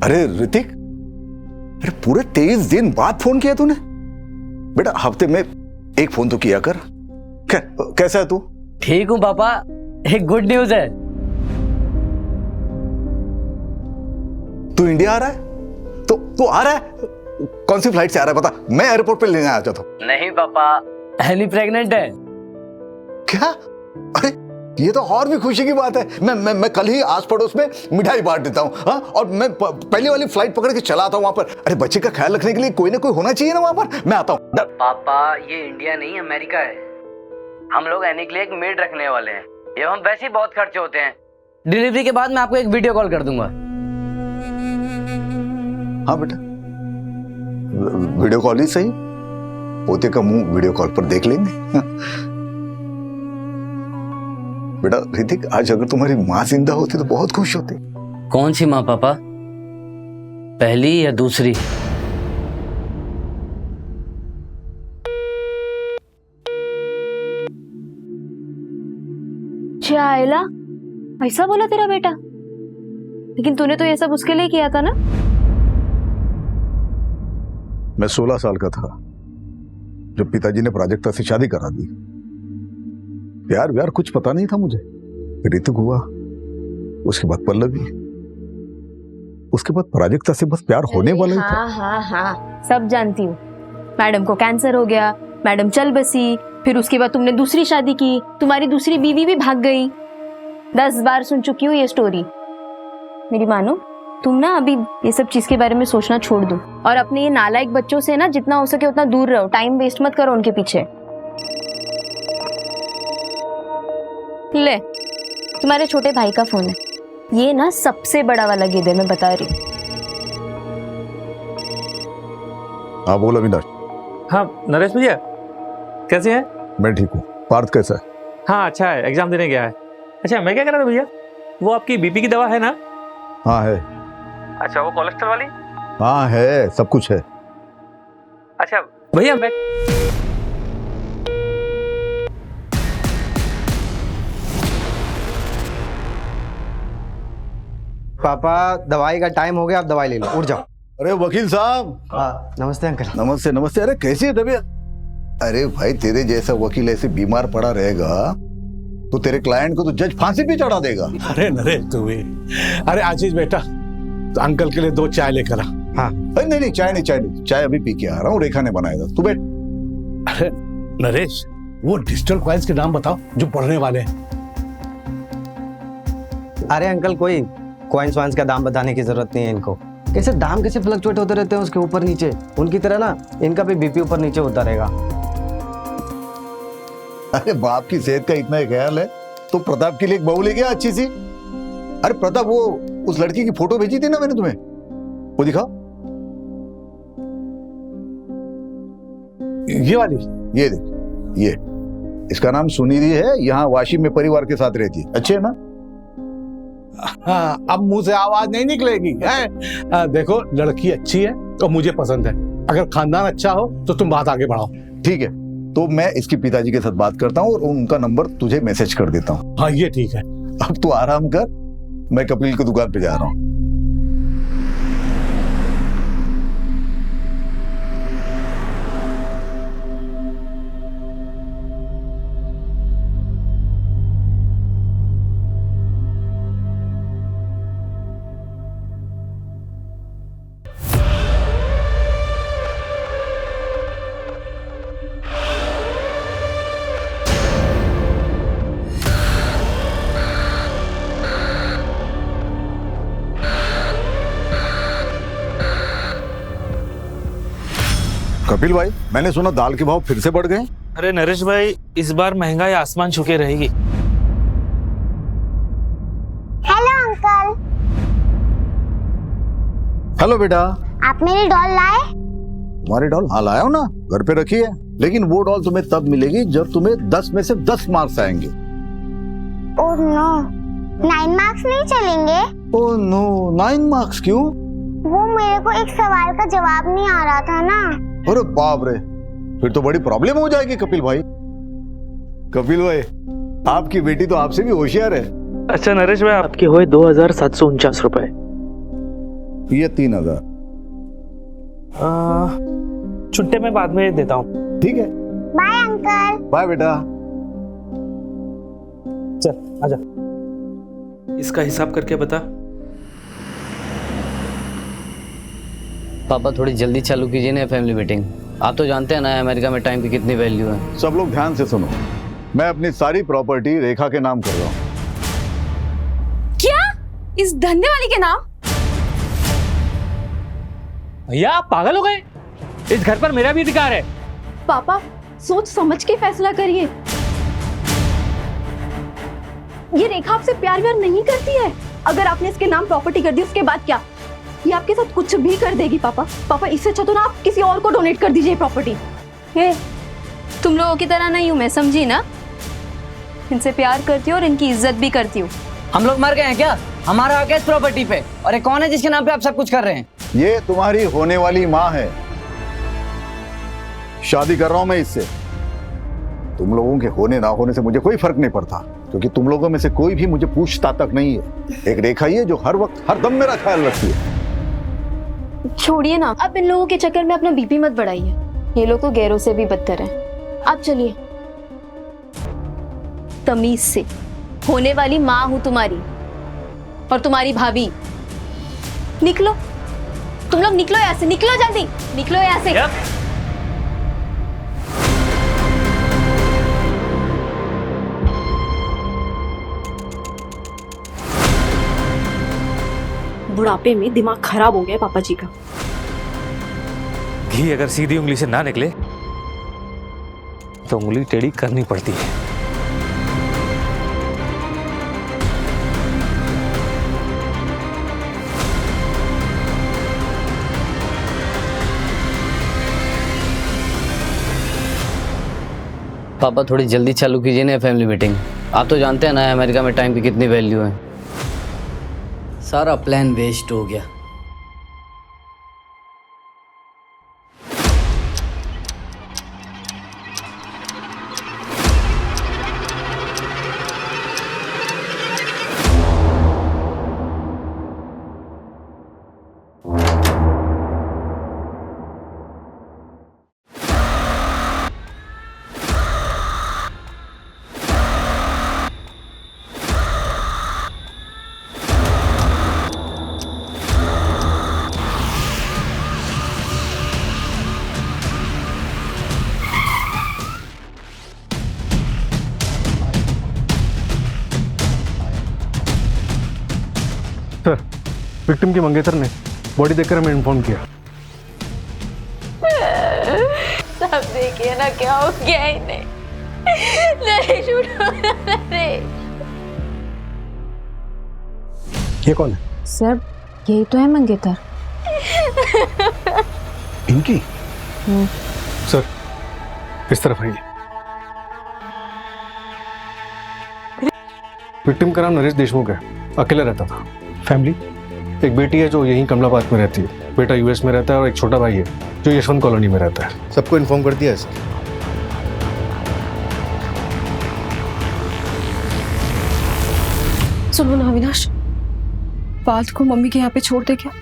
अरे ऋतिक, अरे पूरे 23 दिन बाद फोन किया तूने? बेटा हफ्ते में एक फोन तो किया कर। कैसा है तू? ठीक हूँ पापा, एक गुड न्यूज है। तू इंडिया आ रहा है? तो तू आ रहा है? कौन सी फ्लाइट से आ रहा है बता, मैं एयरपोर्ट पे लेने आ जाता हूँ। नहीं पापा, एली प्रेग्नेंट है। क्या? अरे ये तो और भी खुशी की बात है। मैं कल ही आस पड़ोस में मिठाई बांट देता हूँ। हाँ, और मैं पहली वाली फ्लाइट पकड़ के चला आता हूँ वहां पर। अरे बच्चे का ख्याल रखने के लिए कोई ना कोई होना चाहिए ना वहां पर। मैं आता हूँ। पापा ये इंडिया नहीं अमेरिका है। हम लोग एनी के लिए एक मेड रखने वाले हैं। ये हम वैसे ही बहुत खर्चे होते हैं। डिलीवरी के बाद मैं आपको एक वीडियो कॉल कर दूंगा। हाँ बेटा, वीडियो कॉल ही सही, पोते का मुंह वीडियो कॉल पर देख लेंगे। बेटा ऋतिक, आज अगर तुम्हारी माँ जिंदा होती तो बहुत खुश होती। कौन सी माँ पापा, पहली या दूसरी? आयला, ऐसा बोला तेरा बेटा? लेकिन तूने तो ये सब उसके लिए किया था ना? मैं 16 साल का था जब पिताजी ने प्राजक्ता से शादी करा दी। प्यार व्यार कुछ पता नहीं था मुझे। ऋतिक हुआ, उसके बाद पल्लवी, उसके बाद प्राजक्ता से बस प्यार होने वाला ही था। हाँ, सब जानती हूँ। मैडम को कैंसर हो गया, मैडम चल बसी, फिर उसके बाद तुमने दूसरी शादी की, तुम्हारी दूसरी बीवी भी भाग गई। 10 बार सुन चुकी हूँ ये स्टोरी। मेरी मानो, तुम ना अभी ये सब चीज के बारे में सोचना छोड़ दो और अपने ये नालायक बच्चों से ना जितना हो सके उतना दूर रहो। टाइम वेस्ट मत करो उनके पीछे। ले, तुम्हारे छोटे भाई का फोन है। ये ना सबसे बड़ा वाला गेद है, मैं बता रही हूँ। हाँ बोल अविनाश। हाँ नरेश भैया, कैसे हैं? मैं ठीक हूँ। पार्थ कैसा है? हाँ अच्छा है, एग्जाम देने गया है। अच्छा मैं क्या कह रहा था भैया, वो आपकी बीपी की दवा है ना? हाँ है। अच्छा वो कोलेस्ट्रॉल वाली? हाँ है, सब कुछ है। अच्छा भैया मैं पापा दवाई का टाइम हो गया, आप दवाई ले लो, उठ जाओ। अरे वकील साहब। हाँ नमस्ते अंकल। नमस्ते नमस्ते। अरे कैसी है तबीयत? अरे भाई तेरे जैसा वकील ऐसे बीमार पड़ा रहेगा तो तेरे क्लाइंट को तो जज फांसी पे चढ़ा देगा। अरे नरेश तू भी, अरे आशीष बेटा, तो अंकल के लिए 2 चाय लेकर आ। हाँ नहीं चाय नहीं, चाय अभी पी के आ रहा हूँ, रेखा ने बनाएगा, तू बैठ। अरे नरेश, वो डिजिटल कॉइन्स के नाम बताओ जो पढ़ने वाले हैं। अरे अंकल, कोई कॉइन्स वाइन्स का दाम बताने की जरूरत नहीं है इनको। कैसे दाम कैसे फ्लक्चुएट होते रहते हैं उसके ऊपर नीचे, उनकी तरह ना इनका भी बीपी ऊपर नीचे होता रहेगा। अरे बाप की सेहत का इतना ही ख्याल है तो प्रताप के लिए एक बहू ले गया अच्छी सी। अरे प्रताप, वो उस लड़की की फोटो भेजी थी ना मैंने तुम्हें, वो दिखाओ। ये वाली? ये देख, ये इसका नाम सुनिधि है, यहाँ वाशी में परिवार के साथ रहती है। अच्छे है ना? हाँ, अब मुंह से आवाज नहीं निकलेगी है? देखो लड़की अच्छी है तो मुझे पसंद है। अगर खानदान अच्छा हो तो तुम बात आगे बढ़ाओ। ठीक है, तो मैं इसके पिताजी के साथ बात करता हूँ और उनका नंबर तुझे मैसेज कर देता हूँ। हाँ ये ठीक है। अब तू आराम कर, मैं कपिल की दुकान पे जा रहा हूँ। कपिल भाई, मैंने सुना दाल के भाव फिर से बढ़ गए। अरे नरेश भाई, इस बार महंगाई आसमान छू के रहेगी। Hello uncle. हेलो बेटा। आप मेरी डॉल लाए? तुम्हारी डॉल? हाँ लाया हूं ना, घर पे रखी है। लेकिन वो डॉल तुम्हें तब मिलेगी जब तुम्हें 10 में से 10 मार्क्स आएंगे। ओह नो, 9 मार्क्स नहीं चलेंगे? ओह नो, 9 मार्क्स क्यों? वो मेरे को एक सवाल का जवाब नहीं आ रहा था ना। अरे बाप रे, फिर तो बड़ी प्रॉब्लम हो जाएगी कपिल भाई। कपिल भाई, आपकी बेटी तो आपसे भी होशियार है। अच्छा नरेश भाई, आपके हुए 2749 रुपए। ये 3000। छुट्टे में बाद में देता हूँ। ठीक है, बाय अंकल। बाय बेटा। चल आजा। इसका हिसाब करके बता। पापा थोड़ी जल्दी चालू कीजिए ना फैमिली मीटिंग। आप तो जानते हैं ना अमेरिका में टाइम की कितनी वैल्यू है। सब लोग ध्यान से सुनो, मैं अपनी सारी प्रॉपर्टी रेखा के नाम कर रहा हूँ। क्या? इस धंधे वाली के नाम? भैया आप पागल हो गए? इस घर पर मेरा भी अधिकार है। पापा सोच समझ के फैसला करिए। ये रेखा आपसे प्यार व्यार नहीं करती है। अगर आपने इसके नाम प्रॉपर्टी कर दी उसके बाद क्या? ये आपके साथ कुछ भी कर देगी पापा। पापा इससे अच्छा तो ना आप किसी और को डोनेट कर दीजिए प्रॉपर्टी। तुम लोगों की तरह नहीं हूं मैं, समझी ना? इनसे प्यार करती हूँ और इनकी इज्जत भी करती हूँ। हम लोग मर गए हैं क्या? हमारा हक है इस प्रॉपर्टी पे। और ये कौन है जिसके नाम पे आप सब कुछ कर रहे हैं? ये तुम्हारी होने वाली माँ है। शादी कर रहा हूं मैं इससे। तुम लोगों के होने ना होने से मुझे कोई फर्क नहीं पड़ता, क्योंकि तुम लोगों में से कोई भी मुझे पूछता तक नहीं है। एक रेखा ही है जो हर वक्त हर दम मेरा ख्याल रखती है। छोड़िए ना, अब इन लोगों के चक्कर में अपना बीपी मत बढ़ाइए। ये लोग तो गैरों से भी बदतर हैं। आप चलिए। तमीज से, होने वाली माँ हूं तुम्हारी और तुम्हारी भाभी। निकलो, तुम लोग निकलो यहाँ से, निकलो जल्दी, निकलो यहाँ से। बुढ़ापे में दिमाग खराब हो गया पापा जी का। घी अगर सीधी उंगली से ना निकले तो उंगली टेढ़ी करनी पड़ती है। पापा थोड़ी जल्दी चालू कीजिए ना फैमिली मीटिंग। आप तो जानते हैं ना अमेरिका में टाइम की कितनी वैल्यू है। सारा प्लान वेस्ट हो गया। सर, विक्टिम की मंगेतर ने बॉडी देखकर हमें इन्फॉर्म किया। सब देखिए ना क्या हो गया इन्हें। नहीं छूटो ना। ये कौन है? सर यही तो है मंगेतर। इनकी? सर इस तरफ आइए। विक्टिम का नाम नरेश देशमुख है, अकेला रहता था। फैमिली, एक बेटी है जो यहीं कमलाबाद में रहती है, बेटा यूएस में रहता है और एक छोटा भाई है जो यशवंत कॉलोनी में रहता है। सबको इन्फॉर्म कर दिया है सर। सुनो ना अविनाश, बात को मम्मी के यहाँ पे छोड़ दे क्या?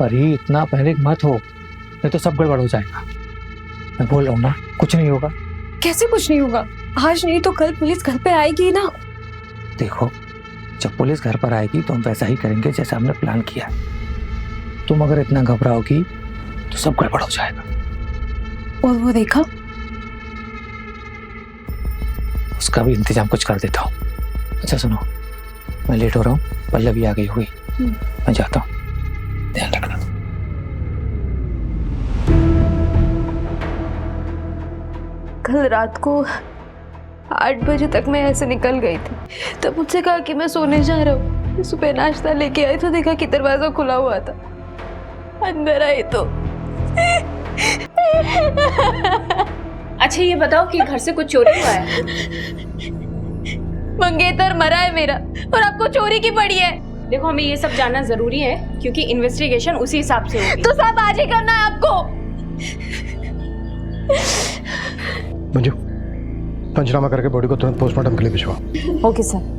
अरे इतना पैनिक मत हो, नहीं तो सब गड़बड़ हो जाएगा। मैं बोल रहा हूँ ना, कुछ नहीं होगा। कैसे कुछ नहीं होगा? आज नहीं तो कल पुलिस घर पे आएगी ना। देखो, जब पुलिस घर पर आएगी तो हम वैसा ही करेंगे जैसा हमने प्लान किया। तुम अगर इतना घबराओगी तो सब गड़बड़ हो जाएगा। और वो देखा, उसका भी इंतजाम कुछ कर देता हूँ। अच्छा सुनो, मैं लेट हो रहा हूँ, पल्लवी आ गई हुई, मैं जाता हूँ, ध्यान रखना। कल रात को 8 बजे तक मैं ऐसे निकल गई थी। तब मुझसे कहा कि मैं सोने जा रहा हूँ। सुबह नाश्ता लेके आई तो देखा कि दरवाजा खुला हुआ था। अंदर आई तो अच्छा ये बताओ कि घर से कुछ चोरी हुआ है? मंगेतर मरा है मेरा और आपको चोरी की पड़ी है। देखो हमें ये सब जानना जरूरी है क्योंकि इन्वेस्टिगेशन उसी हिसाब से होगी। तो सब आज ही करना है आपको। मंजू, पंचनामा करके बॉडी को तुरंत पोस्टमार्टम के लिए भिजवा। Okay sir.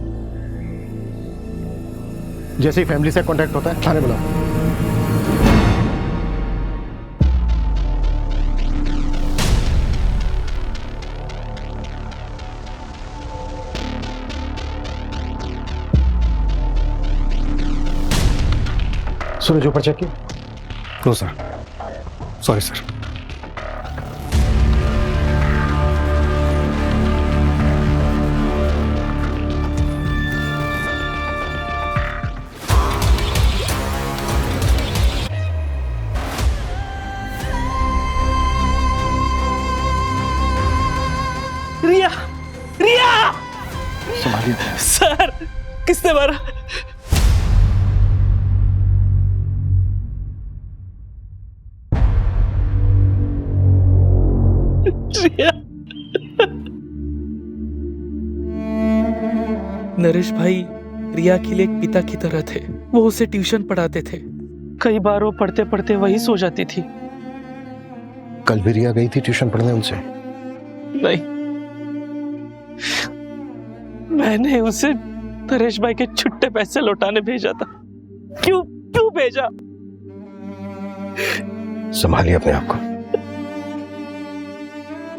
जैसे ही फैमिली से कांटेक्ट होता है थाने बुलाओ। सूरज ऊपर चेक किया? No sir, sorry sir. Riya, Riya! संभालिए सर, किसने मारा? रिया। नरेश भाई रिया के लिए एक पिता की तरह थे। वो उसे ट्यूशन पढ़ाते थे। कई बार वो पढ़ते पढ़ते वही सो जाती थी। कल भी रिया गई थी ट्यूशन पढ़ने उनसे? नहीं, मैंने उसे नरेश भाई के छुट्टे पैसे लौटाने भेजा था। क्यों क्यों भेजा? संभालिए अपने आप को।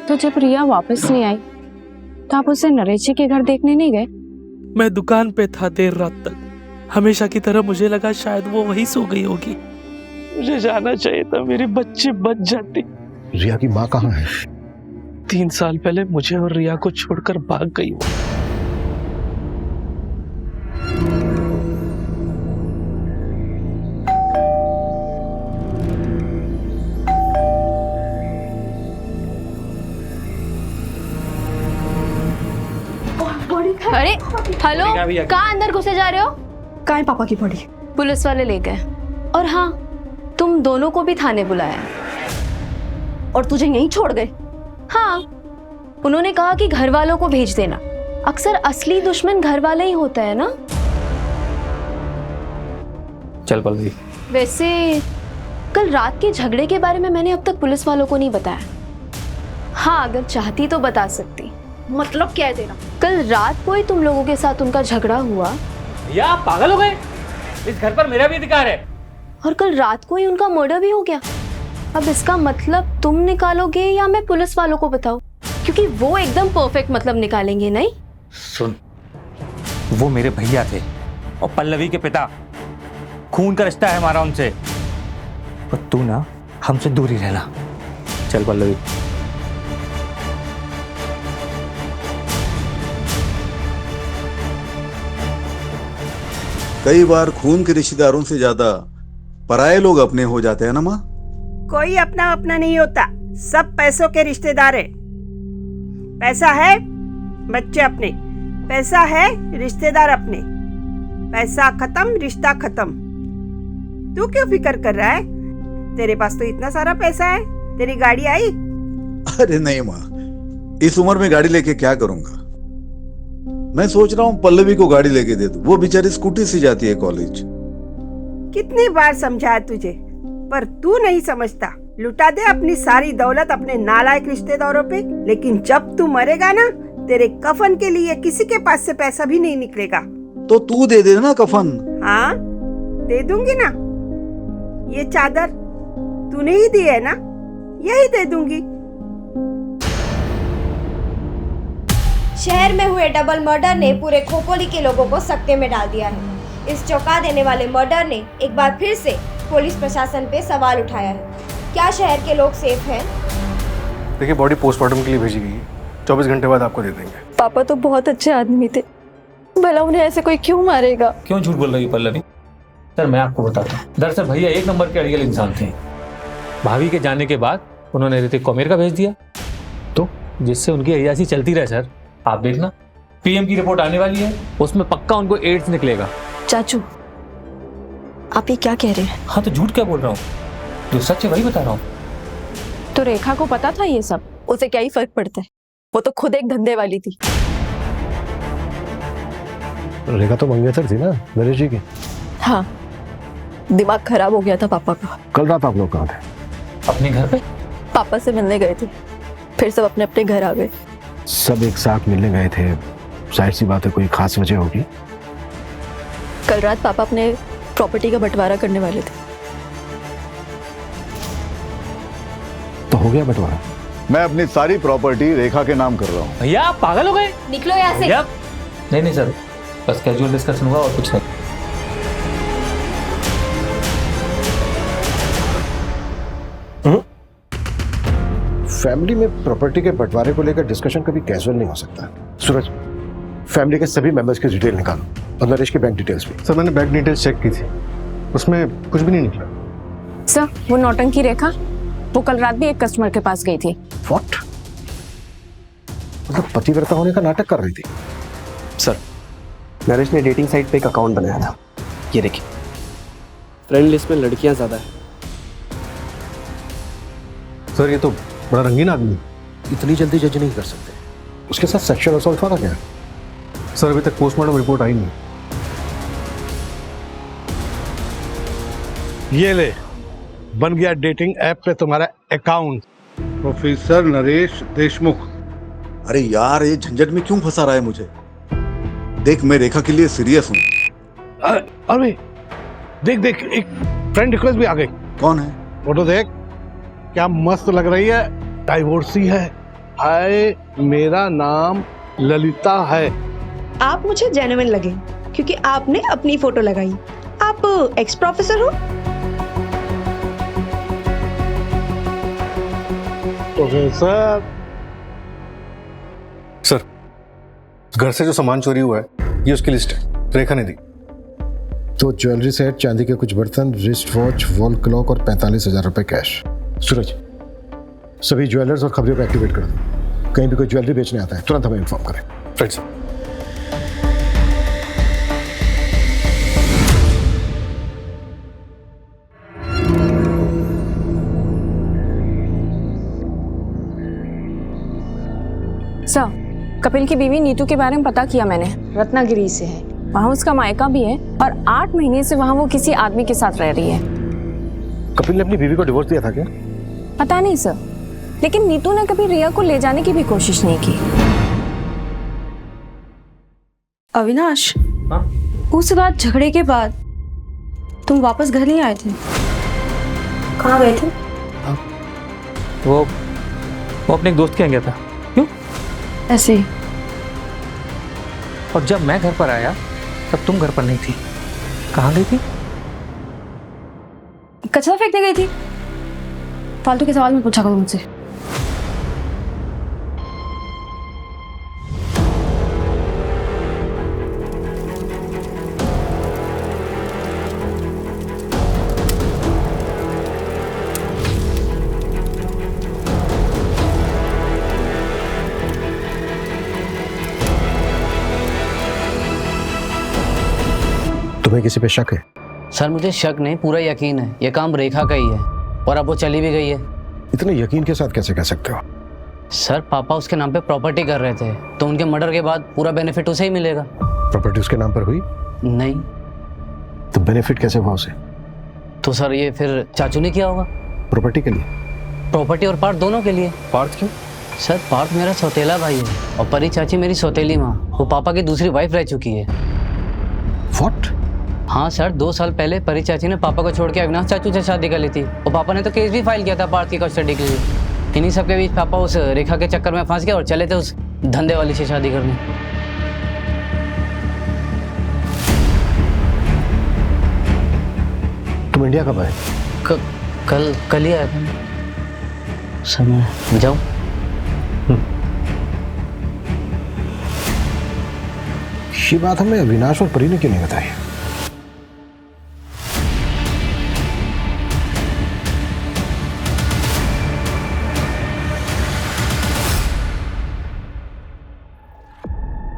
तो जब रिया वापस नहीं आई तो आप उसे नरेश जी के घर देखने नहीं गए? मैं दुकान पे था देर रात तक। हमेशा की तरह मुझे लगा शायद वो वही सो गई होगी। मुझे जाना चाहिए था, मेरे बच्चे बच जाते। रिया की माँ कहाँ है? 3 साल पहले मुझे और रिया को छोड़कर भाग गई वो। अरे हेलो, कहाँ अंदर घुसे जा रहे हो? कहाँ है पापा की बॉडी? पुलिस वाले ले गए। और हाँ, तुम दोनों को भी थाने बुलाया। और तुझे यहीं छोड़ गए? हाँ, उन्होंने कहा कि घर वालों को भेज देना। अक्सर असली दुश्मन घर वाले ही होता है ना। चल पल्लवी। वैसे कल रात के झगड़े के बारे में मैंने अब तक पुलिस वालों को नहीं बताया। हाँ, अगर चाहती तो बता सकती। मतलब क्या है तेरा? कल रात को ही तुम लोगों के साथ उनका झगड़ा हुआ। भैया आप पागल हो गए? इस घर पर मेरा भी अधिकार है। और कल रात को ही उनका मर्डर भी हो गया। अब इसका मतलब तुम निकालोगे या मैं पुलिस वालों को बताऊं? क्योंकि वो एकदम परफेक्ट मतलब निकालेंगे नहीं। सुन, वो मेरे भैया थे और पल्लवी के पिता। खून का रिश्ता है हमारा उनसे। और तू ना हमसे दूर ही रहना। चल पल्लवी। कई बार खून के रिश्तेदारों से ज्यादा पराये लोग अपने हो जाते हैं ना माँ। कोई अपना अपना नहीं होता, सब पैसों के रिश्तेदार है। पैसा है बच्चे अपने, पैसा है रिश्तेदार अपने। पैसा खत्म रिश्ता खत्म। तू क्यों फिक्र कर रहा है? तेरे पास तो इतना सारा पैसा है। तेरी गाड़ी आई? अरे नहीं माँ, इस उम्र में गाड़ी लेके क्या करूंगा। मैं सोच रहा हूँ पल्लवी को गाड़ी लेके दे दूं। वो बेचारी स्कूटी से जाती है कॉलेज। कितनी बार समझाया तुझे, पर तू नहीं समझता। लुटा दे अपनी सारी दौलत अपने नालायक रिश्तेदारों पे, लेकिन जब तू मरेगा ना, तेरे कफन के लिए किसी के पास से पैसा भी नहीं निकलेगा। तो तू दे दे ना कफन। हाँ, दे दूंगी ना। ये चादर तूने ही दी है ना, यही दे दूंगी। शहर में हुए डबल मर्डर ने पूरे खोपोली के लोगों को सकते में डाल दिया है। इस चौंका देने वाले मर्डर ने एक बार फिर से पुलिस प्रशासन पे सवाल उठाया है। क्या शहर के लोग सेफ हैं? देखिए, बॉडी पोस्टमार्टम के लिए भेजी गई है। 24 घंटे बाद आपको दे देंगे। पापा तो बहुत अच्छे आदमी थे, भला उन्हें ऐसे कोई क्यों मारेगा? क्यों झूठ बोल रही है पल्लवी? सर मैं आपको बताता हूँ। दरअसल भैया 1 नंबर के अड़ियल इंसान थे। भाभी के जाने के बाद उन्होंने ऋतिक को अमेरिका भेज दिया, तो जिससे उनकी अय्याशी चलती रहे। सर आप देखना, पीएम की रिपोर्ट आने वाली है, उसमें पक्का उनको एड्स निकलेगा। चाचू, आप ये क्या कह रहे हैं? हाँ तो झूठ क्या बोल रहा हूँ, जो सच है वही बता रहा हूँ। तो रेखा को पता था ये सब? उसे क्या ही फर्क पड़ता है, वो तो खुद एक धंधे वाली थी। रेखा तो मंगेतर थी ना नरेश जी की। हाँ, दिमाग खराब हो गया था पापा का। कल रात आप लोग कहाँ थे? अपने घर पे पापा से मिलने गए थे, फिर सब अपने अपने घर आ गए। सब एक साथ मिलने गए थे, जाहिर सी बात है कोई खास वजह होगी। कल रात पापा अपने प्रॉपर्टी का बंटवारा करने वाले थे। तो हो गया बंटवारा? मैं अपनी सारी प्रॉपर्टी रेखा के नाम कर रहा हूँ। भैया आप पागल हो गए? निकलो यहाँ से। भैया नहीं सर, बस कैजुअल डिस्कशन हुआ और कुछ नहीं। फैमिली में प्रॉपर्टी के बंटवारे को लेकर डिस्कशन कभी कैजुअल नहीं हो सकता। सूरज, फैमिली के सभी मेंबर्स की डिटेल निकालो और नरेश की बैंक डिटेल्स भी। सर मैंने बैंक डिटेल्स चेक की थी, उसमें कुछ भी नहीं निकला। सर वो नौटंकी रेखा, वो कल रात भी एक कस्टमर के पास गई थी। व्हाट? मतलब पतिव्रता होने का नाटक कर रही थी। सर नरेश ने डेटिंग साइट पे एक अकाउंट बनाया था, ये देखिए। फ्रेंड लिस्ट में लड़कियां ज्यादा है। सर ये तो बड़ा रंगीन आदमी है। इतनी जल्दी जज नहीं कर सकते। उसके साथ सेक्सुअल असॉल्ट हुआ था क्या? सर अभी तक पोस्टमार्टम रिपोर्ट आई नहीं। ये ले, बन गया डेटिंग ऐप पे तुम्हारा अकाउंट। प्रोफेसर नरेश देशमुख। अरे यार, ये झंझट में क्यों फंसा रहा है मुझे? देख, मैं रेखा के लिए सीरियस हूँ। अरे देख देख, एक फ्रेंड रिक्वेस्ट भी आ गई। कौन है? फोटो देख, क्या मस्त लग रही है। डाइवोर्सी है। हाय, मेरा नाम ललिता है। आप मुझे जेन्युइन लगे क्योंकि आपने अपनी फोटो लगाई। आप एक्स प्रोफेसर हो? प्रोफेसर। सर घर से जो सामान चोरी हुआ है ये उसकी लिस्ट है, रेखा ने दी। तो ज्वेलरी सेट, चांदी के कुछ बर्तन, रिस्ट वॉच, वॉल क्लॉक और 45,000 रुपए कैश। सूरज, सभी ज्वेलर्स और खबरियों को एक्टिवेट कर दो। कहीं भी कोई ज्वेलरी बेचने आता है तुरंत हमें इन्फॉर्म करें। Right sir. सर कपिल की बीवी नीतू के बारे में पता किया मैंने, रत्नागिरी से है। वहाँ उसका मायका भी है और 8 महीने से वहाँ वो किसी आदमी के साथ रह रही है। कपिल ने अपनी बीवी को डिवोर्स दिया था क्या? पता नहीं सर, लेकिन नीतू ने कभी रिया को ले जाने की भी कोशिश नहीं की। अविनाश, उस रात झगड़े के बाद तुम वापस घर नहीं आए थे? कहाँ गए थे? वो अपने एक दोस्त के यहाँ गया था। क्यों? ऐसे ही। और जब मैं घर पर आया तब तुम घर पर नहीं थी। कहाँ गई थी? कचरा फेंकने गई थी। फालतू के सवाल मत पूछा करो मुझसे। तुम्हें किसी पे शक है? सर मुझे शक नहीं, पूरा यकीन है। ये काम रेखा का ही है और अब वो चली भी गई है। इतने यकीन के साथ कैसे कह सकते हो? सर पापा उसके नाम पे प्रॉपर्टी कर रहे थे, तो उनके मर्डर के बाद पूरा बेनिफिट उसे ही मिलेगा। प्रॉपर्टी उसके नाम पर हुई? नहीं। तो बेनिफिट कैसे हुआ उसे? तो सर ये फिर चाचू ने किया होगा। प्रॉपर्टी के लिए? प्रॉपर्टी और पार्थ दोनों के लिए। पार्थ क्यों? सर पार्थ मेरा सौतेला भाई है और परी चाची मेरी सौतेली माँ। वो पापा की दूसरी वाइफ रह चुकी है। What? हाँ सर, 2 साल पहले परी चाची ने पापा को छोड़ के अविनाश चाचू से शादी कर ली थी और पापा ने तो केस भी फाइल किया था पार्थ की कस्टडी के लिए। इन्हीं सब के बीच पापा उस रेखा के चक्कर में फंस गए और चले थे उस धंधे वाली से शादी करने। तुम इंडिया कब आए? कल ही आया था सर। मैं जाऊँ? ये बात हमें अविनाश और परी ने क्यों नहीं बताई?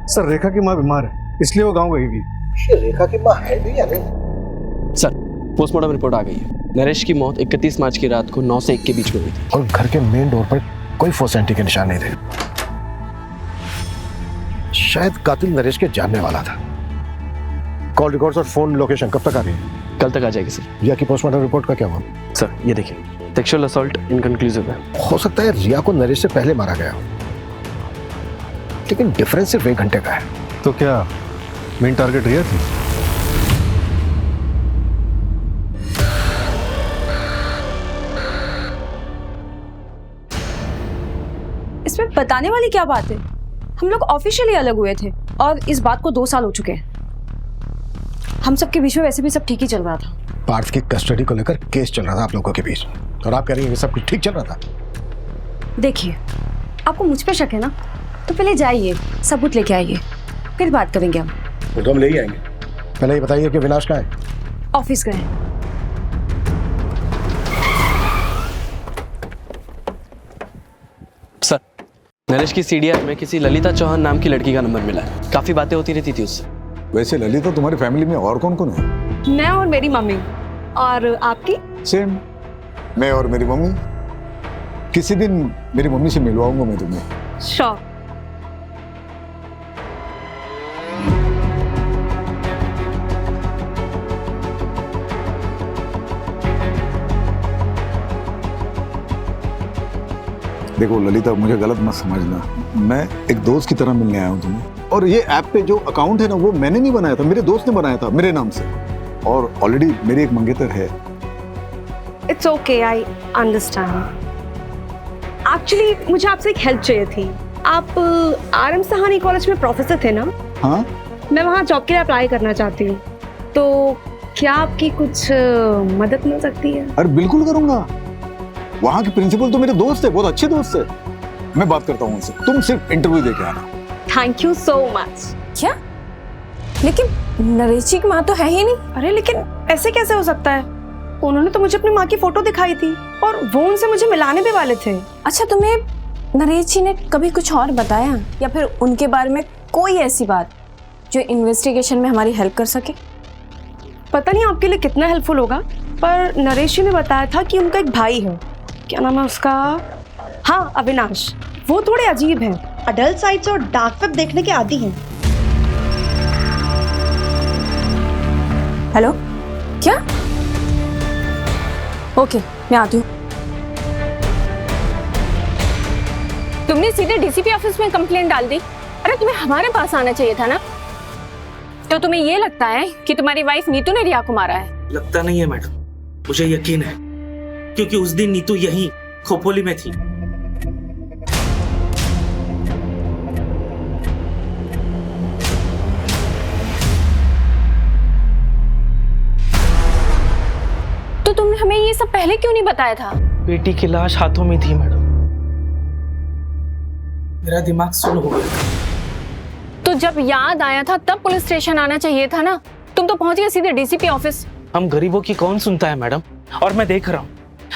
सर रेखा की माँ बीमार है इसलिए वो गांव गई हुई। ये रेखा की माँ है भी या नहीं? सर पोस्टमार्टम रिपोर्ट आ गई है। नरेश की मौत 31 मार्च की रात को 9 से 1 के बीच में हुई थी और घर के मेन डोर पर कोई फोर्सेंटी के निशान नहीं थे। शायद कातिल नरेश के जानने वाला था। कॉल रिकॉर्ड्स और फोन लोकेशन कब तक आ रही है? कल तक आ जाएगी सर। रिया की पोस्टमार्टम रिपोर्ट का क्या हुआ? सर ये देखिए, सेक्सुअल असॉल्ट इनकंक्लूसिव है। हो सकता है रिया को नरेश से पहले मारा गया हो, लेकिन डिफरेंस सिर्फ 1 घंटे का है। तो क्या मेन टारगेट रिया थी? इसमें बताने वाली क्या बात है? हम लोग ऑफिशियली अलग हुए थे और इस बात को 2 साल हो चुके हैं। हम सबके बीच में वैसे भी सब ठीक ही चल रहा था। पार्थ की कस्टडी को लेकर केस चल रहा था आप लोगों के बीच और आप कह रही हैं कि सब कुछ ठीक चल रहा था। देखिए, आपको मुझ पे शक है ना, तो पहले जाइए, सबूत लेके आइए, फिर बात करेंगे हम। वो तो हम ले ही आएंगे। पहले ये बताइए कि विनाश कहाँ है? ऑफिस गए। सर, नरेश की सीडीआर में किसी ललिता चौहान नाम की लड़की का नंबर मिला है। काफी बातें होती रहती थी उससे। वैसे ललिता तुम्हारी फैमिली में और कौन कौन है? मैं और मेरी मम्मी। और आपकी? सेम, मैं और मेरी मम्मी। किसी दिन मेरी मम्मी से मिलवाऊंगा मैं तुम्हें। श्योर। देखो ललिता, मुझे गलत मत समझना, मैं एक दोस्त की तरह मिलने आया हूँ तुम्हें। और ये ऐप पे जो अकाउंट है ना, वो मैंने नहीं बनाया था, मेरे दोस्त ने बनाया था मेरे नाम से। और ऑलरेडी मेरी एक मंगेतर है। It's okay, I understand. Actually मुझे आपसे एक हेल्प चाहिए थी। आप RM सहानी कॉलेज में प्रोफेसर थे ना? हाँ। मैं वहाँ जॉब के लिए अप्लाई करना चाहती हूँ, तो क्या आपकी कुछ मदद मिल सकती है? अरे बिल्कुल करूंगा। वहाँ के प्रिंसिपल तो मेरे दोस्त है, बहुत अच्छे दोस्त है। मैं बात करता हूँ उनसे, तुम सिर्फ इंटरव्यू दे के आना। Thank you so much. क्या? लेकिन नरेश जी की माँ तो है ही नहीं। अरे लेकिन ऐसे कैसे हो सकता है? उन्होंने तो मुझे अपनी माँ की फोटो दिखाई थी और वो उनसे मुझे मिलाने भी वाले थे। अच्छा, तुम्हें नरेश जी ने कभी कुछ और बताया या फिर उनके बारे में कोई ऐसी बात जो इन्वेस्टिगेशन में हमारी हेल्प कर सके? पता नहीं आपके लिए कितना हेल्पफुल होगा, पर नरेश जी ने बताया था कि उनका एक भाई है। क्या नाम है उसका? हाँ, अविनाश। वो थोड़े अजीब हैं, अडल्ट साइट्स और डार्क वेब देखने के आदी हैं। हेलो, क्या? ओके, मैं आती हूँ। तुमने सीधे डीसीपी ऑफिस में कंप्लेंट डाल दी। अरे तुम्हें हमारे पास आना चाहिए था ना। तो तुम्हें ये लगता है कि तुम्हारी वाइफ नीतू ने रिया को मारा है? लगता नहीं है मैडम, मुझे यकीन है, क्योंकि उस दिन नीतू यहीं खोपोली में थी। तो तुमने हमें ये सब पहले क्यों नहीं बताया था? बेटी की लाश हाथों में थी मैडम, मेरा दिमाग सुन हो गया था। तो जब याद आया था तब पुलिस स्टेशन आना चाहिए था ना। तुम तो पहुंच गए सीधे डीसीपी ऑफिस। हम गरीबों की कौन सुनता है मैडम, और मैं देख रहा हूँ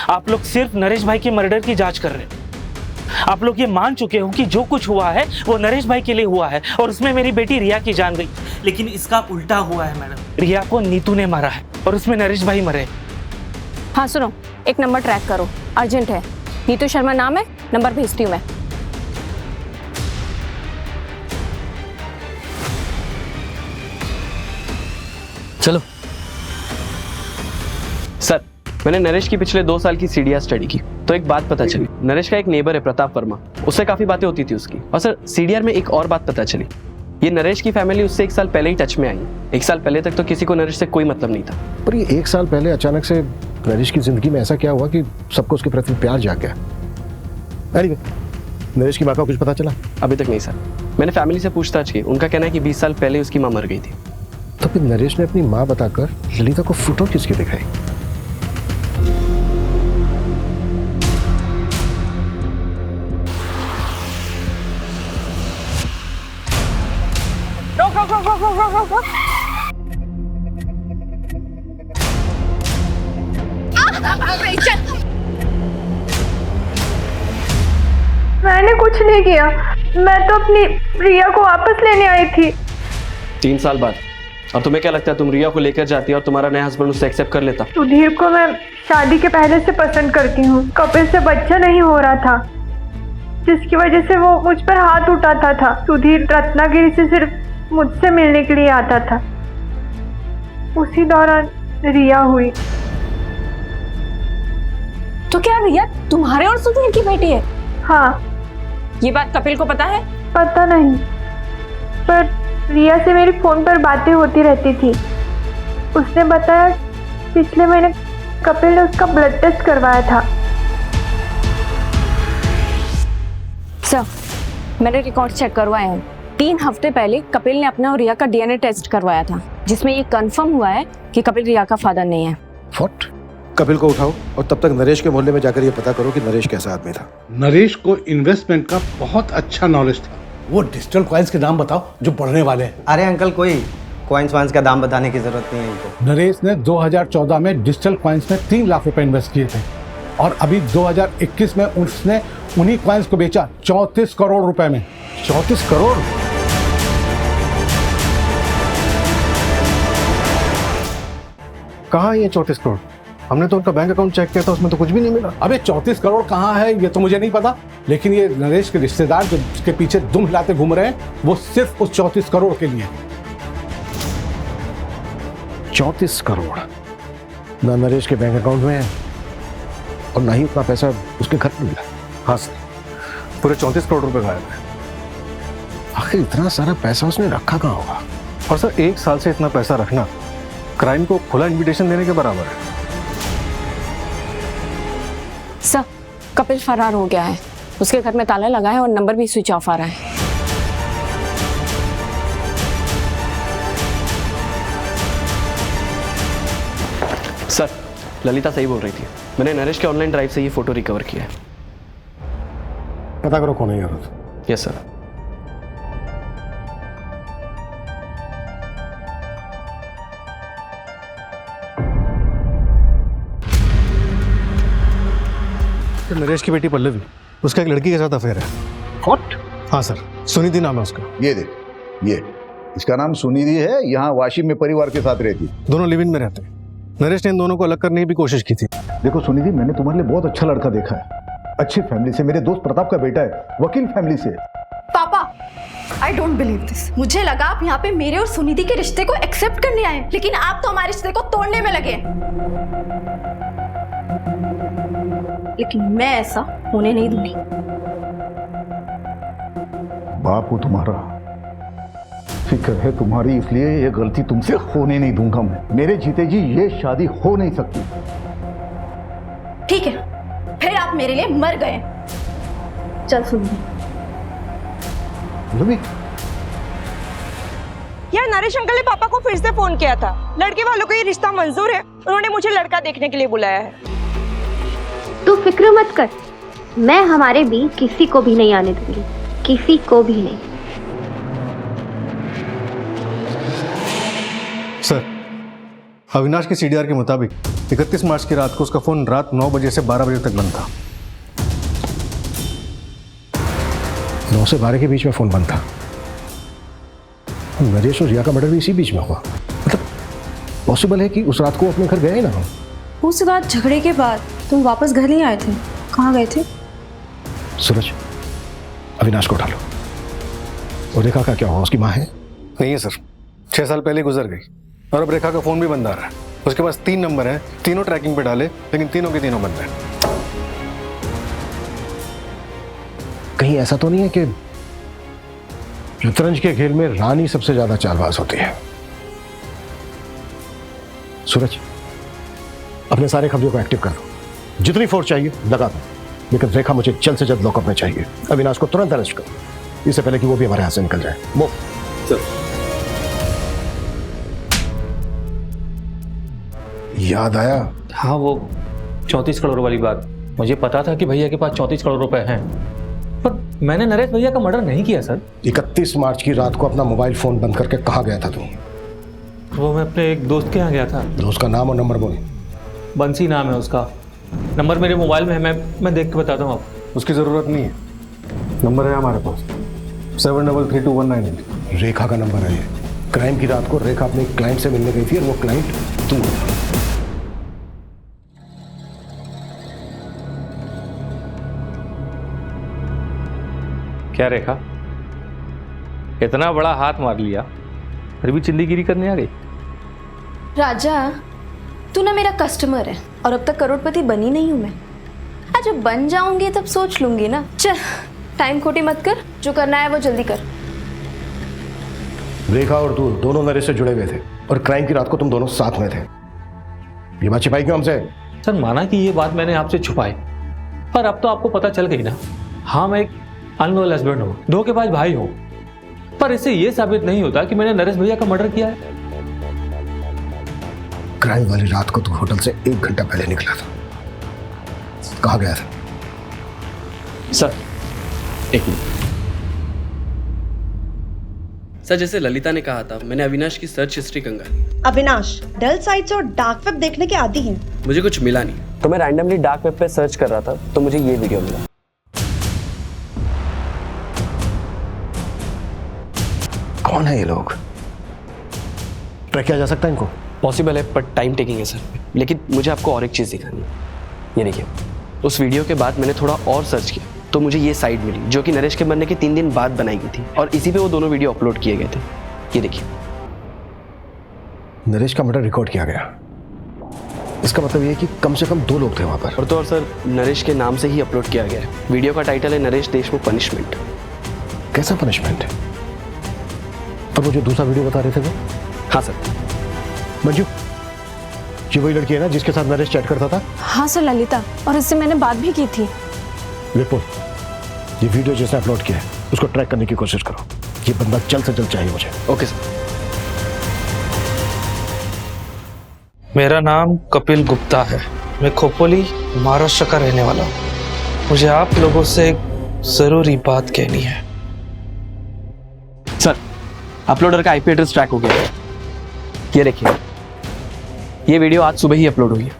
आप लोग सिर्फ नरेश भाई के मर्डर की जांच कर रहे हैं। आप लोग ये मान चुके हो कि जो कुछ हुआ है वो नरेश भाई के लिए हुआ है और उसमें मेरी बेटी रिया की जान गई। लेकिन इसका उल्टा हुआ है मैडम, रिया को नीतू ने मारा है और उसमें नरेश भाई मरे। हाँ सुनो, एक नंबर ट्रैक करो, अर्जेंट है। नीतू शर्मा नाम है, नंबर भेजती हूँ मैं। चलो। सर, मैंने नरेश की पिछले 2 साल की सीडीआर स्टडी की, तो एक बात पता चली। नरेश का एक नेबर है प्रताप वर्मा, उससे काफी बातें होती थी उसकी। और सर, सीडीआर में एक और बात पता चली, ये नरेश की फैमिली उससे 1 साल पहले ही टच में आई। 1 साल पहले तक तो किसी को नरेश से कोई मतलब नहीं था। पर ये 1 साल पहले अचानक से नरेश की जिंदगी में ऐसा क्या हुआ कि सबको उसके प्रति प्यार जाग गया? Anyway, नरेश की माँ का कुछ पता चला? अभी तक नहीं सर, मैंने फैमिली से पूछताछ की। उनका कहना है कि 20 साल पहले उसकी माँ मर गई थी। तो फिर नरेश ने अपनी माँ बताकर ललिता को फोटो किसकी दिखाई? मैंने कुछ नहीं किया, मैं तो अपनी रिया को वापस लेने आई थी। 3 साल बाद। और तुम्हें क्या लगता है तुम रिया को लेकर जाती और तुम्हारा नया हस्बैंड उससे एक्सेप्ट कर लेता? सुधीर को मैं शादी के पहले से पसंद करती हूँ। कपिल से बच्चा नहीं हो रहा था, जिसकी वजह से वो मुझ पर हाथ उठाता था। सुधीर रत्नागिरी से सिर्फ मुझसे मिलने के लिए आता था। उसी दौरान रिया हुई। तो क्या रिया तुम्हारे और सुधीर की बेटी है? हाँ। ये बात कपिल को पता है? पता नहीं, पर रिया से मेरी फोन पर बातें होती रहती थी। उसने बताया पिछले महीने कपिल ने उसका ब्लड टेस्ट करवाया था। सर, मैंने रिकॉर्ड चेक करवाए हैं। 3 हफ्ते पहले कपिल ने अपना और रिया का डीएनए टेस्ट करवाया था, जिसमें ये कंफर्म हुआ है कि कपिल रिया का फादर नहीं है। What? कपिल को उठाओ और तब तक नरेश के मोहल्ले में जाकर ये पता करो कि नरेश कैसा आदमी था। नरेश को इन्वेस्टमेंट का बहुत अच्छा नॉलेज था। वो डिजिटल कॉइन्स के नाम बताओ जो बढ़ने वाले हैं। अरे अंकल, कोई कॉइन्स वाइन्स का दाम बताने की जरूरत नहीं है इनको। नरेश ने 2014 में डिजिटल कॉइन्स में 3 लाख रुपए इन्वेस्ट किए थे और अभी 2021 में उसने उन्हीं कॉइन्स को बेचा 34 करोड़ रुपए में। 34 करोड़? कहाँ है ये 34 करोड़? हमने तो उनका बैंक अकाउंट चेक किया था, उसमें तो कुछ भी नहीं मिला। अबे 34 करोड़ कहाँ है ये तो मुझे नहीं पता, लेकिन ये नरेश के रिश्तेदार जो उसके पीछे दुम हिलाते घूम रहे हैं वो सिर्फ उस 34 करोड़ के लिए। 34 करोड़ ना नरेश के बैंक अकाउंट में है और ना ही उतना पैसा उसके घर में मिला। हाँ सर, पूरे 34 करोड़ रुपए गायब है। आखिर इतना सारा पैसा उसने रखा कहाँ होगा? और सर 1 साल से इतना पैसा रखना क्राइम को खुला इन्विटेशन देने के बराबर है। सर, कपिल फरार हो गया है। उसके घर में ताला लगा है और नंबर भी स्विच ऑफ आ रहा है। सर, ललिता सही बोल रही थी। मैंने नरेश के ऑनलाइन ड्राइव से ये फोटो रिकवर किया है। पता करो कौन है ये औरत। Yes sir. नरेश की बेटी पल्लवी, उसका एक लड़की के साथ अफेयर है। व्हाट? हाँ सर, सुनिधि नाम है उसका। ये देख, ये इसका नाम सुनिधि है, यहाँ वाशिम में परिवार के साथ रहती। दोनों लिव इन में रहते हैं। नरेश ने इन दोनों को अलग करने की भी कोशिश की थी। देखो सुनिधि, मैंने तुम्हारे लिए बहुत अच्छा लड़का देखा है, अच्छी फैमिली से, मेरे दोस्त प्रताप का बेटा है, वकील फैमिली से। पापा, आई डोंट बिलीव दिस। मुझे लगा आप यहाँ पे मेरे और सुनिधि के रिश्ते को एक्सेप्ट करने आए, लेकिन आप तो हमारे रिश्ते को तोड़ने में लगे। लेकिन मैं ऐसा होने नहीं दूंगी। बाप हूं तुम्हारा, फिक्र है तुम्हारी, इसलिए ये गलती तुमसे होने नहीं दूंगा मैं। मेरे जीते जी ये शादी हो नहीं सकती। ठीक है, फिर आप मेरे लिए मर गए। चल सुनिधि। यार, नरेश अंकल ने पापा को फिर से फोन किया था। लड़के वालों को ये रिश्ता मंजूर है, उन्होंने मुझे लड़का देखने के लिए बुलाया है। तू फिक्र मत कर, मैं हमारे बीच किसी को भी नहीं आने दूंगी, किसी को भी नहीं। सर, अविनाश के सीडीआर के मुताबिक 31 मार्च की रात को उसका फोन रात 9 बजे से 12 बजे तक बंद था। 9 से 12 के बीच में फोन बंद था। नरेश और रिया का मर्डर भी इसी बीच में हुआ। मतलब पॉसिबल है कि उस रात को अपने घर गए ना हो। उस रात झगड़े के बाद तुम वापस घर नहीं आए थे, कहाँ गए थे? सूरज, अविनाश को उठा लो। और रेखा का क्या हुआ? उसकी माँ है? नहीं है सर, 6 साल पहले गुजर गई और अब रेखा का फोन भी बंद आ रहा है। उसके पास 3 नंबर हैं, तीनों ट्रैकिंग पे डाले, लेकिन तीनों के तीनों बंद हैं। कहीं ऐसा तो नहीं है कि शतरंज के खेल में रानी सबसे ज्यादा चालबाज होती है? सूरज, अपने सारे खबरों को एक्टिव कर दो, जितनी फोर्स चाहिए लगा दो, लेकिन रेखा मुझे जल्द से जल्द लॉकअप में चाहिए। अविनाश को तुरंत अरेस्ट करो, इससे पहले कि वो भी हमारे हाथ से निकल जाए। वो याद आया? हाँ, वो 34 करोड़ वाली बात। मुझे पता था कि भैया के पास 34 करोड़ रुपए हैं, पर मैंने नरेश भैया का मर्डर नहीं किया सर। 31 मार्च की रात को अपना मोबाइल फोन बंद करके कहाँ गया था तू? वो मैं अपने एक दोस्त के यहाँ गया था। दोस्त का नाम और नंबर बोल। बंसी नाम है उसका, नंबर मेरे मोबाइल में है, मैं देख के बताता हूँ आपको। उसकी ज़रूरत नहीं है, नंबर है हमारे पास 733219। रेखा का नंबर है ये। क्राइम की रात को रेखा अपने क्लाइंट से मिलने गई थी और वो क्लाइंट तू। क्या रेखा, इतना बड़ा हाथ मार लिया फिर भी चिंदीगिरी करने आ गई? राजा, तू ना मेरा कस्टमर है और अब तक करोड़पति बनी नहीं हूं मैं। आज जब बन जाऊंगी तब सोच लूंगी ना। चल, टाइम खोटी मत कर, जो करना है वो जल्दी कर। रेखा और तू दोनों नरेश से जुड़े हुए थे और क्राइम की रात को तुम दोनों साथ में थे। ये बात छिपाई क्यों हमसे? सर, माना कि ये बात मैंने आपसे छुपाई, पर अब तो आपको पता चल गई ना। हाँ, मैं एक अनलॉयल हस्बैंड हूँ, धोखेबाज भाई हूँ, पर इससे ये साबित नहीं होता कि मैंने नरेश भैया का मर्डर किया है। क्राइम वाली रात को तू होटल से 1 घंटा पहले निकला था, कहाँ गया था? सर एक मिनट सर, जैसे ललिता ने कहा था, मैंने अविनाश की सर्च हिस्ट्री कंगाली। अविनाश डल साइट्स और डार्क वेब देखने के आदी हैं। मुझे कुछ मिला नहीं, तो मैं रैंडमली डार्क वेब पे सर्च कर रहा था, तो मुझे ये वीडियो मिला। कौन है ये लोग? ट्रैक किया जा सकता है इनको? पॉसिबल है, पर टाइम टेकिंग है सर। लेकिन मुझे आपको और एक चीज़ दिखानी है। ये देखिए, उस वीडियो के बाद मैंने थोड़ा और सर्च किया, तो मुझे ये साइट मिली जो कि नरेश के मरने के 3 दिन बाद बनाई गई थी, और इसी पे वो दोनों वीडियो अपलोड किए गए थे। ये देखिए, नरेश का मर्डर रिकॉर्ड किया गया। इसका मतलब ये है कि कम से कम 2 लोग थे वहां पर। और तो और सर, नरेश के नाम से ही अपलोड किया गया है। वीडियो का टाइटल है नरेश देशमुख पनिशमेंट। कैसा पनिशमेंट है? और वो जो दूसरा वीडियो बता रहे थे वो? हाँ सर। मंजू, ये वही लड़की है ना जिसके साथ नरेश चैट करता था? हाँ सर, ललिता, और इससे मैंने बात भी की थी। विपुल, ये वीडियो जिसने अपलोड किया है उसको ट्रैक करने की कोशिश करो। ये बंदा जल्द से जल्द चाहिए मुझे। Okay sir. मेरा नाम कपिल गुप्ता है। मैं खोपोली महाराष्ट्र का रहने वाला हूँ। मुझे आप लोगों से एक जरूरी बात कहनी है। सर, अपलोडर का आईपी एड्रेस ट्रैक हो गया है। ये देखिए, ये वीडियो आज सुबह ही अपलोड हुई है।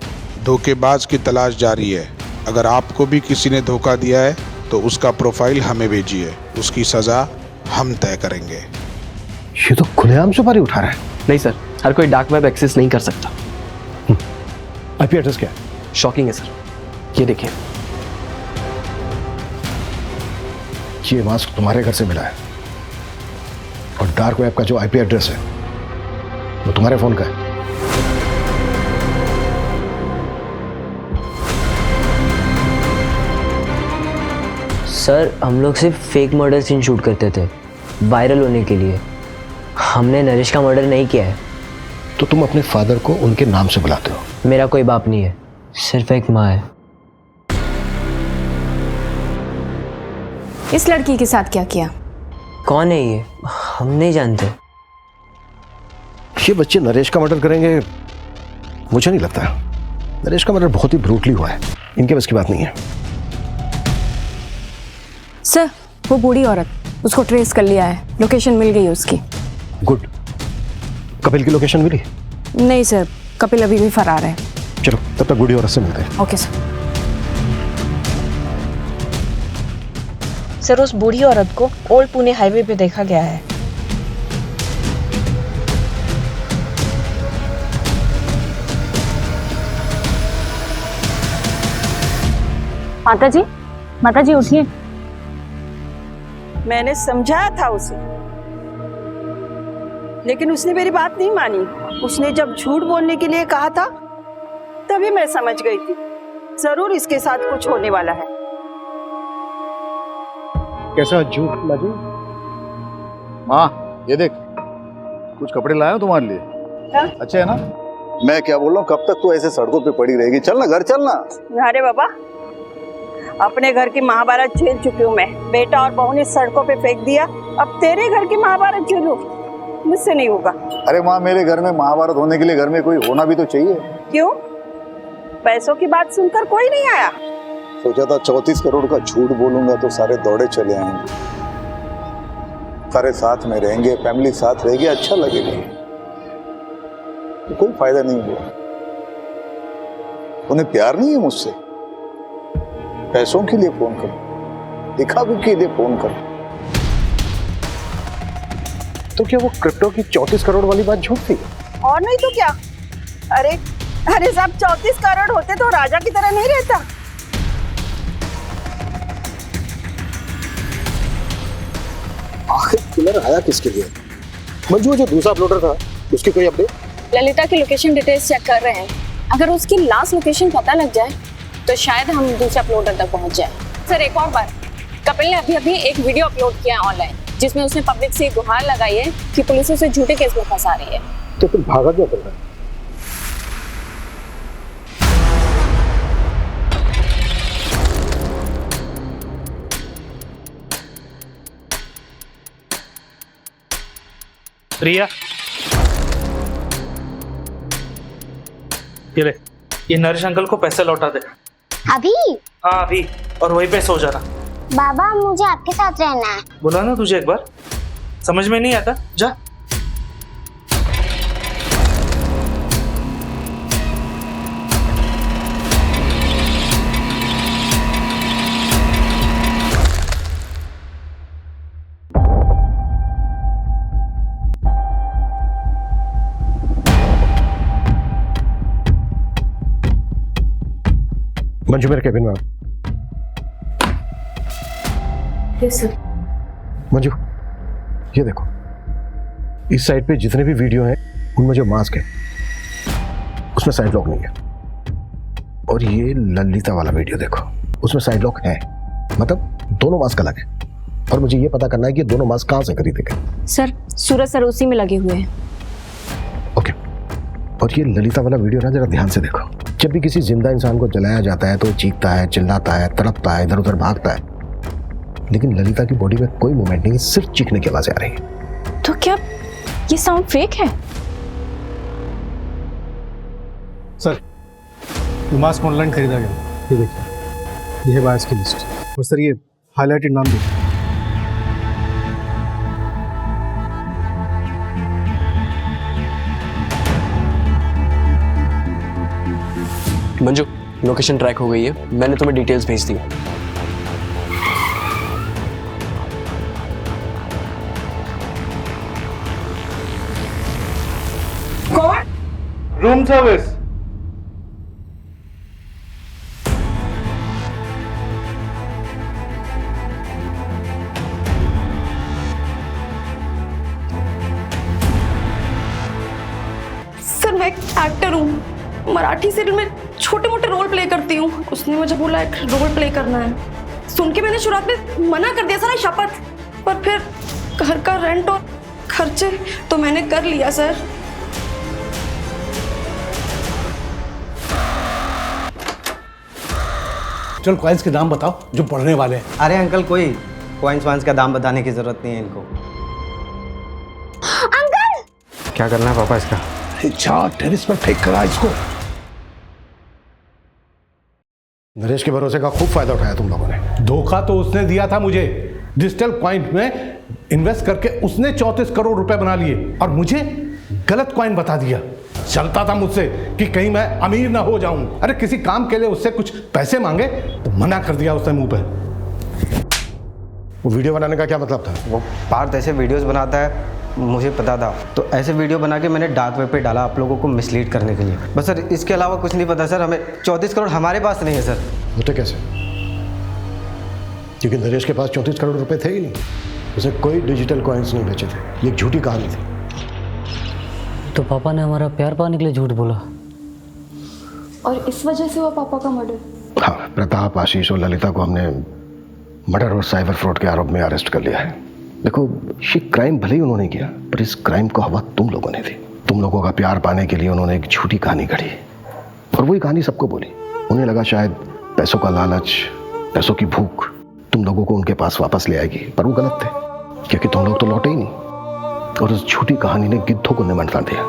धोखेबाज की तलाश जारी है। अगर आपको भी किसी ने धोखा दिया है तो उसका प्रोफाइल हमें भेजिए, उसकी सजा हम तय करेंगे। ये तो खुलेआम सुपारी उठा रहा है। नहीं सर, हर कोई डार्क वेब एक्सेस नहीं कर सकता। आईपी एड्रेस क्या है? शॉकिंग है सर, ये देखिए। ये मास्क तुम्हारे घर से मिला है, और डार्क वेब का जो आईपी एड्रेस है वो तुम्हारे फोन का है। सर, हम लोग सिर्फ फेक मर्डर सीन शूट करते थे वायरल होने के लिए। हमने नरेश का मर्डर नहीं किया है। तो तुम अपने फादर को उनके नाम से बुलाते हो? मेरा कोई बाप नहीं है, सिर्फ एक माँ है। इस लड़की के साथ क्या किया? कौन है ये? हम नहीं जानते। ये बच्चे नरेश का मर्डर करेंगे मुझे नहीं लगता। नरेश का मर्डर बहुत ही ब्रूटली हुआ है, इनके बस की बात नहीं है। सर, वो बूढ़ी औरत, उसको ट्रेस कर लिया है, लोकेशन मिल गई उसकी। गुड। कपिल की लोकेशन मिली? नहीं सर, कपिल अभी भी फरार है। चलो तब तक बूढ़ी औरत से मिलते हैं। Okay sir. सर, उस बूढ़ी औरत को ओल्ड पुणे हाईवे पे देखा गया है। माता जी उठिए। मैंने समझाया था उसे, लेकिन उसने मेरी बात नहीं मानी। उसने जब झूठ बोलने के लिए कहा था तभी मैं समझ गई थी जरूर इसके साथ कुछ होने वाला है। कैसा झूठ लाजू? माँ, ये देख, कुछ कपड़े लाया हूं तुम्हारे लिए। क्या? अच्छे है ना? मैं क्या बोल रहा हूँ, कब तक तू ऐसे सड़कों पे पड़ी रहेगी? चल ना, घर चलना। अरे बाबा, अपने घर की महाभारत झेल चुकी हूँ मैं। बेटा और बहू ने सड़कों पे फेंक दिया, अब तेरे घर की महाभारत झेलूं? मुझसे नहीं होगा। अरे माँ, मेरे घर में महाभारत होने के लिए घर में कोई होना भी तो चाहिए। क्यों? पैसों की बात सुनकर कोई नहीं आया? सोचा था 34 करोड़ का झूठ बोलूंगा तो सारे दौड़े चले आएंगे, सारे साथ में रहेंगे, फैमिली साथ रहेगी, अच्छा लगेगा। तो कोई फायदा नहीं हुआ। उन्हें प्यार नहीं है मुझसे, पैसों के लिए फोन करो, दिखावे के लिए फोन करो। तो क्या वो क्रिप्टो की 34 करोड़ वाली बात झूठ थी? और नहीं तो क्या। अरे अरे साहब, 34 करोड़ होते तो राजा की तरह नहीं रहता। आखिर किलर आया किसके लिए? मंजू, जो दूसरा अपलोडर था उसकी कोई अपडेट? ललिता की लोकेशन डिटेल्स चेक कर रहे हैं। अगर उसकी लास्ट लोकेशन पता लग जाए तो शायद हम दूसरे अपलोडर तक पहुंच जाए। सर, एक और बात, कपिल ने अभी एक वीडियो अपलोड किया है ऑनलाइन, जिसमें उसने पब्लिक से गुहार लगाई है कि पुलिस उसे झूठे केस में फंसा रही है। तो फिर भागा क्या कर रहा है? रिया, ये ले, ये नरेश अंकल को पैसे लौटा दे। अभी? हाँ अभी, और वहीं पे सो जाना। बाबा मुझे आपके साथ रहना है। बोला ना तुझे एक बार, समझ में नहीं आता, जा। मंजू मेरे केबिन में आओ। Yes sir. मंजू ये देखो, इस साइड पे जितने भी वीडियो हैं उनमें जो मास्क है उसमें साइड लॉक नहीं है, और ये ललिता वाला वीडियो देखो, उसमें साइड लॉक है, मतलब दोनों मास्क अलग है। और मुझे ये पता करना है कि ये दोनों मास्क कहाँ से खरीदे गए। सर सूरज सर उसी में लगे हुए हैं। ओके, और ये ललिता वाला वीडियो ना जरा ध्यान से देखो। जब भी किसी जिंदा इंसान को जलाया जाता है तो चीखता है, चिल्लाता है, तड़पता है, इधर उधर भागता है, लेकिन ललिता की बॉडी में कोई मूवमेंट नहीं है, सिर्फ चीखने की आवाजें आ रही है। तो क्या ये साउंड फेक है? सर ये मास्क ऑनलाइन खरीदा गया, ये देखिए, ये है बायर्स की लिस्ट, और सर ये हाईलाइटेड नाम देखिए। मंजू, लोकेशन ट्रैक हो गई है, मैंने तुम्हें डिटेल्स भेज दी। कौन? Room service. सर मैं एक एक्टर हूँ, मराठी सीरियल में छोटे मोटे रोल प्ले करती हूँ। उसने मुझे बोला एक रोल प्ले करना है, सुन के मैंने शुरुआत में मना कर दिया सर, शपथ, पर फिर घर का रेंट और खर्चे तो मैंने कर लिया सर। चल कॉइन्स के दाम बताओ जो बढ़ने वाले हैं। अरे अंकल कोई कॉइन्स वाइन्स का दाम बताने की जरूरत नहीं है इनको। अंकल क्या करना है पापा इसका? जा टेरिस पर फेंक करा इसको। नरेश के भरोसे का खूब फायदा उठाया तुम लोगों ने। धोखा तो उसने दिया था मुझे, डिजिटल कॉइन में इन्वेस्ट करके उसने 34 करोड़ रुपए बना लिए और मुझे गलत कॉइन बता दिया। चलता था मुझसे कि कहीं मैं अमीर ना हो जाऊं। अरे किसी काम के लिए उससे कुछ पैसे मांगे तो मना कर दिया उसने मुंह पे। वो वीडियो बनाने का क्या मतलब था? वो पार्थ ऐसे वीडियोस बनाता है, मुझे पता था, तो ऐसे वीडियो बना के मैंने डार्क वेब पे डाला आप लोगों को मिसलीड करने के लिए। बस सर इसके अलावा कुछ नहीं पता सर, हमें 34 करोड़ हमारे पास नहीं है सर। होते कैसे? क्योंकि नरेश के पास 34 करोड़ रुपए थे ही नहीं, उसे कोई डिजिटल कॉइन्स नहीं बेचे थे, ये एक झूठी कहानी थी। तो पापा ने हमारा प्यार पाने के लिए झूठ बोला, और इस वजह से हुआ पापा का मर्डर। हाँ, प्रताप, आशीष और ललिता को हमने मर्डर और साइबर फ्रॉड के आरोप में अरेस्ट कर लिया है। देखो ये क्राइम भले ही उन्होंने किया, पर इस क्राइम को हवा तुम लोगों ने दी। तुम लोगों का प्यार पाने के लिए उन्होंने एक झूठी कहानी गढ़ी और वही कहानी सबको बोली। उन्हें लगा शायद पैसों का लालच, पैसों की भूख तुम लोगों को उनके पास वापस ले आएगी, पर वो गलत थे, क्योंकि तुम लोग तो लौटे ही नहीं। और उस झूठी कहानी ने गिद्धों को निमंत्रण दिया,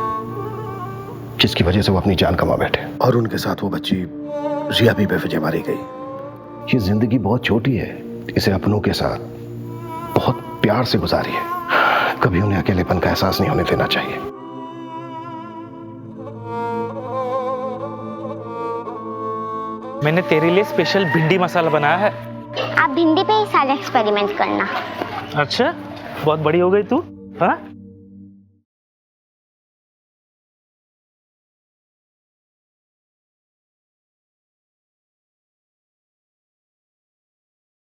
जिसकी वजह से वो अपनी जान कमा बैठे और उनके साथ वो बच्ची रिया भी बेवजह मारी गई। ये जिंदगी बहुत छोटी है, इसे अपनों के साथ बहुत प्यार से गुजारिए। कभी उन्हें अकेलेपन का एहसास नहीं होने देना चाहिए। मैंने तेरे लिए स्पेशल भिंडी मसाला बनाया है। आप भिंडी पे ही सारे एक्सपेरिमेंट करना। अच्छा, बहुत बड़ी हो गई तू, हाँ?